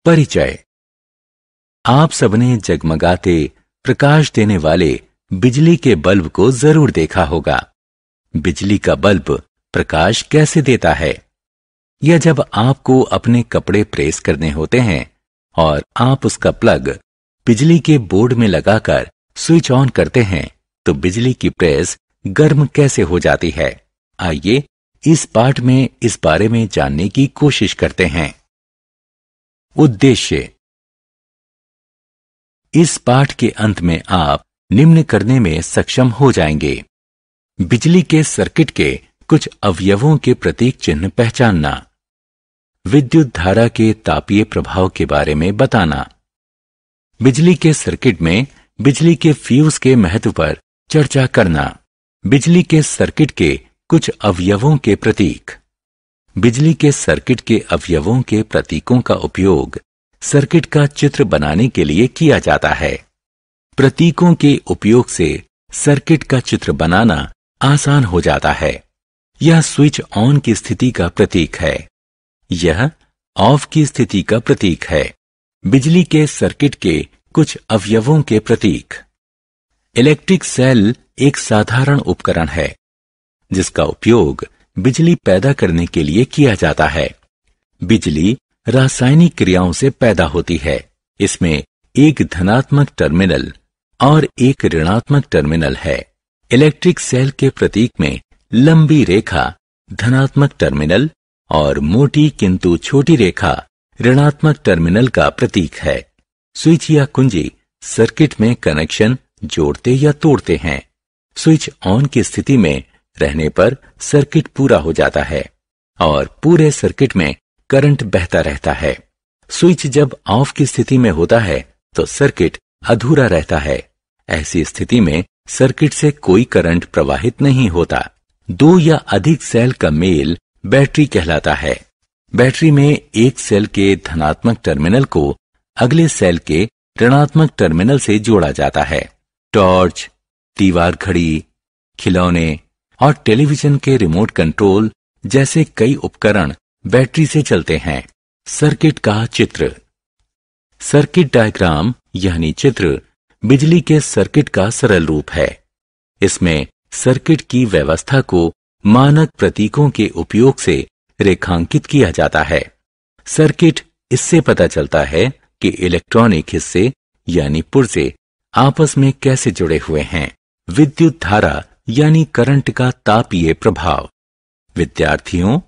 परिचय। आप सबने जगमगाते प्रकाश देने वाले बिजली के बल्ब को जरूर देखा होगा। बिजली का बल्ब प्रकाश कैसे देता है? या जब आपको अपने कपड़े प्रेस करने होते हैं और आप उसका प्लग बिजली के बोर्ड में लगाकर स्विच ऑन करते हैं तो बिजली की प्रेस गर्म कैसे हो जाती है? आइए इस पाठ में इस बारे में जानने की कोशिश करते हैं। उद्देश्य। इस पाठ के अंत में आप निम्न करने में सक्षम हो जाएंगे। बिजली के सर्किट के कुछ अवयवों के प्रतीक चिन्ह पहचानना, विद्युत धारा के तापीय प्रभाव के बारे में बताना, बिजली के सर्किट में बिजली के फ्यूज के महत्व पर चर्चा करना, बिजली के सर्किट के कुछ अवयवों के प्रतीक। बिजली के सर्किट के अवयवों के प्रतीकों का उपयोग सर्किट का चित्र बनाने के लिए किया जाता है। प्रतीकों के उपयोग से सर्किट का चित्र बनाना आसान हो जाता है। यह स्विच ऑन की स्थिति का प्रतीक है, यह ऑफ की स्थिति का प्रतीक है। बिजली के सर्किट के कुछ अवयवों के प्रतीक। इलेक्ट्रिक सेल एक साधारण उपकरण है जिसका उपयोग बिजली पैदा करने के लिए किया जाता है। बिजली रासायनिक क्रियाओं से पैदा होती है। इसमें एक धनात्मक टर्मिनल और एक ऋणात्मक टर्मिनल है। इलेक्ट्रिक सेल के प्रतीक में लंबी रेखा धनात्मक टर्मिनल और मोटी किंतु छोटी रेखा ऋणात्मक टर्मिनल का प्रतीक है। स्विच या कुंजी सर्किट में कनेक्शन जोड़ते या तोड़ते हैं। स्विच ऑन की स्थिति में रहने पर सर्किट पूरा हो जाता है और पूरे सर्किट में करंट बहता रहता है। स्विच जब ऑफ की स्थिति में होता है तो सर्किट अधूरा रहता है। ऐसी स्थिति में सर्किट से कोई करंट प्रवाहित नहीं होता। दो या अधिक सेल का मेल बैटरी कहलाता है। बैटरी में एक सेल के धनात्मक टर्मिनल को अगले सेल के ऋणात्मक टर्मिनल से जोड़ा जाता है। टॉर्च, दीवार घड़ी, खिलौने और टेलीविजन के रिमोट कंट्रोल जैसे कई उपकरण बैटरी से चलते हैं। सर्किट का चित्र। सर्किट डायग्राम यानी चित्र बिजली के सर्किट का सरल रूप है। इसमें सर्किट की व्यवस्था को मानक प्रतीकों के उपयोग से रेखांकित किया जाता है। सर्किट इससे पता चलता है कि इलेक्ट्रॉनिक हिस्से यानी पुर्जे आपस में कैसे जुड़े हुए हैं। विद्युत धारा यानी करंट का तापीय प्रभाव। विद्यार्थियों,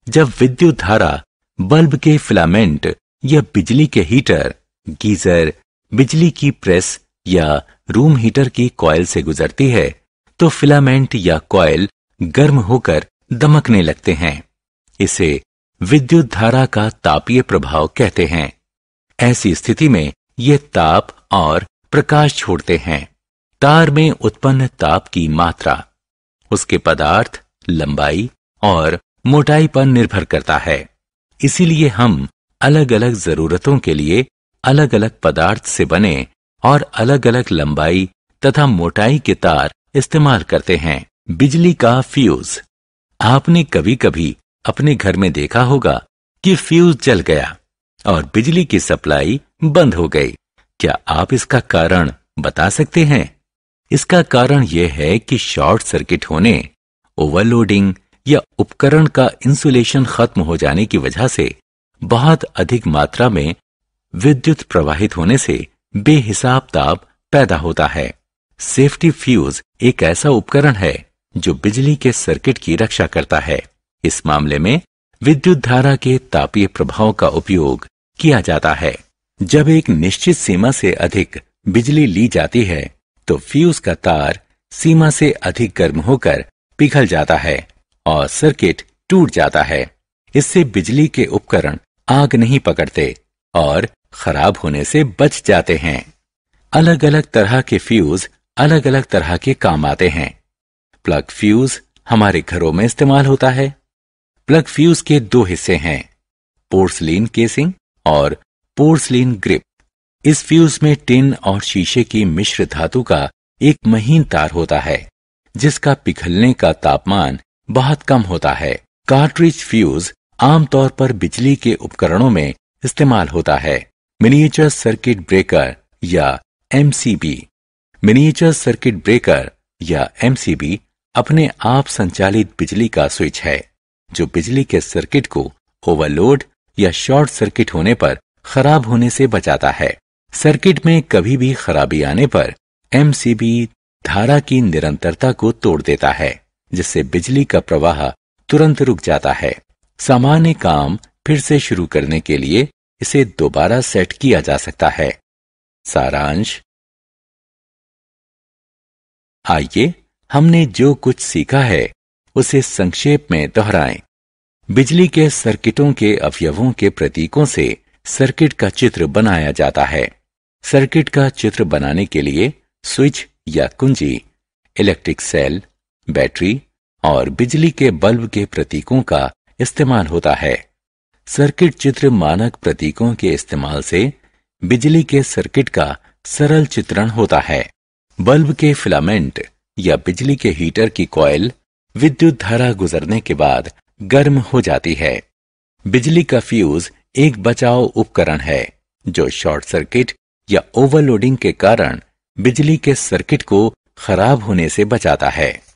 जब विद्युत धारा बल्ब के फिलामेंट या बिजली के हीटर, गीजर, बिजली की प्रेस या रूम हीटर की कॉइल से गुजरती है तो फिलामेंट या कॉइल गर्म होकर दमकने लगते हैं। इसे विद्युत धारा का तापीय प्रभाव कहते हैं। ऐसी स्थिति में ये ताप और प्रकाश छोड़ते हैं। तार में उत्पन्न ताप की मात्रा उसके पदार्थ, लंबाई और मोटाई पर निर्भर करता है। इसीलिए हम अलग अलग जरूरतों के लिए अलग अलग पदार्थ से बने और अलग अलग लंबाई तथा मोटाई के तार इस्तेमाल करते हैं। बिजली का फ्यूज। आपने कभी कभी अपने घर में देखा होगा कि फ्यूज जल गया और बिजली की सप्लाई बंद हो गई। क्या आप इसका कारण बता सकते हैं? इसका कारण यह है कि शॉर्ट सर्किट होने, ओवरलोडिंग या उपकरण का इंसुलेशन खत्म हो जाने की वजह से बहुत अधिक मात्रा में विद्युत प्रवाहित होने से बेहिसाब ताप पैदा होता है। सेफ्टी फ्यूज एक ऐसा उपकरण है जो बिजली के सर्किट की रक्षा करता है। इस मामले में विद्युत धारा के तापीय प्रभाव का उपयोग किया जाता है। जब एक निश्चित सीमा से अधिक बिजली ली जाती है तो फ्यूज का तार सीमा से अधिक गर्म होकर पिघल जाता है और सर्किट टूट जाता है। इससे बिजली के उपकरण आग नहीं पकड़ते और खराब होने से बच जाते हैं। अलग अलग तरह के फ्यूज अलग अलग तरह के काम आते हैं। प्लग फ्यूज हमारे घरों में इस्तेमाल होता है। प्लग फ्यूज के दो हिस्से हैं, पोर्सलीन केसिंग और पोर्सलीन ग्रिप। इस फ्यूज में टिन और शीशे की मिश्र धातु का एक महीन तार होता है जिसका पिघलने का तापमान बहुत कम होता है। कार्ट्रिज फ्यूज आमतौर पर बिजली के उपकरणों में इस्तेमाल होता है। मिनिएचर सर्किट ब्रेकर या एमसीबी। मिनिएचर सर्किट ब्रेकर या एमसीबी अपने आप संचालित बिजली का स्विच है जो बिजली के सर्किट को ओवरलोड या शॉर्ट सर्किट होने पर खराब होने से बचाता है। सर्किट में कभी भी खराबी आने पर एमसीबी धारा की निरंतरता को तोड़ देता है, जिससे बिजली का प्रवाह तुरंत रुक जाता है। सामान्य काम फिर से शुरू करने के लिए इसे दोबारा सेट किया जा सकता है। सारांश। आइए हमने जो कुछ सीखा है उसे संक्षेप में दोहराएं। बिजली के सर्किटों के अवयवों के प्रतीकों से सर्किट का चित्र बनाया जाता है। सर्किट का चित्र बनाने के लिए स्विच या कुंजी, इलेक्ट्रिक सेल, बैटरी और बिजली के बल्ब के प्रतीकों का इस्तेमाल होता है। सर्किट चित्र मानक प्रतीकों के इस्तेमाल से बिजली के सर्किट का सरल चित्रण होता है। बल्ब के फिलामेंट या बिजली के हीटर की कॉइल विद्युत धारा गुजरने के बाद गर्म हो जाती है। बिजली का फ्यूज एक बचाव उपकरण है जो शॉर्ट सर्किट या ओवरलोडिंग के कारण बिजली के सर्किट को खराब होने से बचाता है।